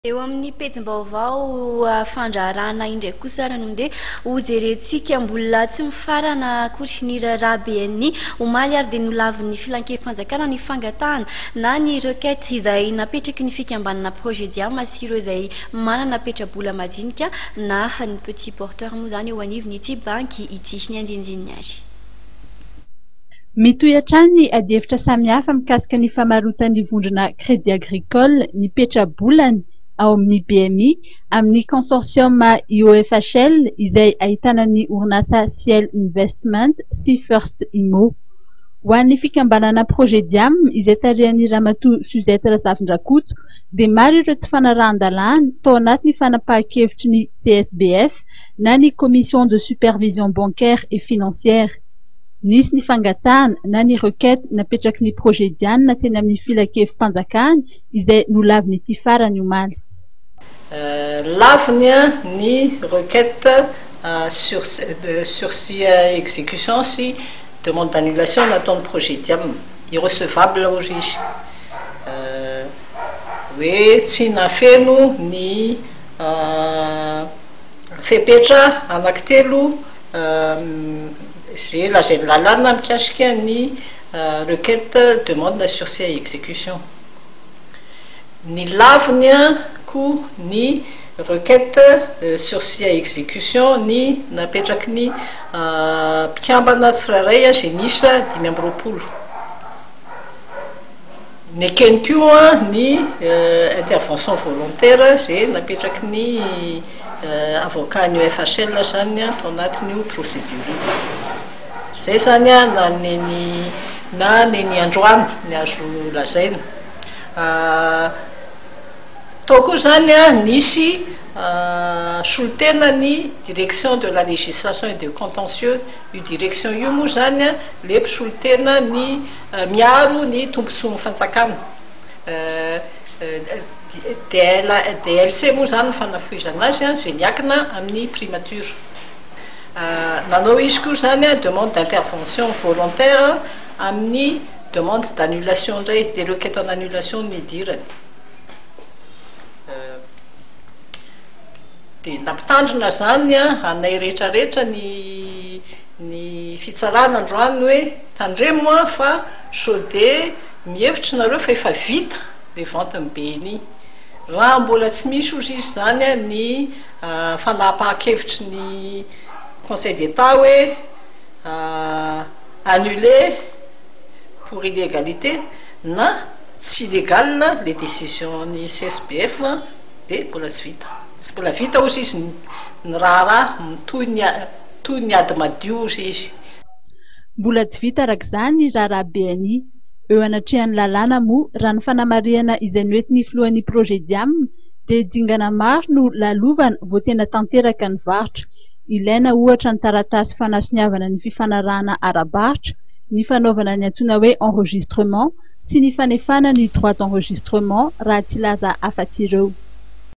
Eo amin'ny pejim-baovao fandrarana indraiky kosa raha nonde hojerentsika mbola tsy mifarana akory ny rahabeany omaly ary dia nolavin'ny filan-kevi-panjakana ny fangatahana na ny requête izay napetraky ny fikambanana projet diam sy ireo izay manana petrabola majinika na ny petit porteur moa zany eo anivon'ity banky ity ny andinindininy ary. Mitohatra ny adihevitra samihafa mikasika ny famarotan'ny vondrona Crédit Agricole ny petrabolany ao amin'ny BMI amin'ny consortium IOFHL izay ahitana ny orinasa Ciel Investment sy First Imo. Ho an'ny fikambanana projet diam izay tarehan'ny ramatoa Suzette Razafindrakoto dia maro ireo tsy fanarahan-dalàna tao anaty ny fanapahan-kevitry ny CSBF na ny commission de supervision bancaire et financière. Nisy ny fangatahana na ny requête napetraky ny projet diam teny amin'ny filan-kevi-panjakana izay nolavin'ity farany omaly. Laviny ny requête sursis exécution si demande d'annulation nataon'ny projet diam irrecevable au juge. Hoe tsy nafeno ny fepetra anankitelo zay lazainy lalàna mikasika ny requête demande de sursis exécution. Ny laviny ko ny requête sursis exécution ny napetraky ny mpikambana tsirairay genisa 520. Ny ekeny koa ny intervention volontaire zay napetraky ny avocat ny UFHL zany tao anatin'io procédure. Zay zany na neny androany ny azo lazaina. Tao koa zany nisy solitena ny direction de la législation et de contentieux io direction io moa zany le mpisolitena ny miaro ny tombontsoan'ny fanjakana. DLC moa zany fanafoizana azy zay miakina amin'ny primature. Nanao izy koa zany demande d'intervention volontaire amin'ny demande d'annulation ndray des requêtes en annulation ny dirany. Dia nampitandrina zany anay rehetrarehetra ny fitsarana androany hoe tandremo fa sode mihevitra nareo fa efa vita le vente-ny BNI. Raha mbola tsy misy ozy izy zany ny fanapahan-kevitry ny Conseil d'État hoe annulé pour illégalité na tsy illégal les décisions ny CSBF dia mbola tsy vita. Tsy mbola vita ozy izy ny raha toy ny ady madio ozy izy. Mbola tsy vita araka izany raha BNI eo anatrehan'ny lalàna moa raha ny fanamarihana izay noentin'ny filohan'ny projet diam dia dingana maro no lalovana vao tena tanteraka ny varotra. Ilaina ohatra ny taratasy fanasoniavana ny fifanarahana ara-barotra, ny fanaovana ny antsoina hoe enregistrement sy ny fanefana ny droit d'enregistrement raha tsy laza afa-tsy ireo.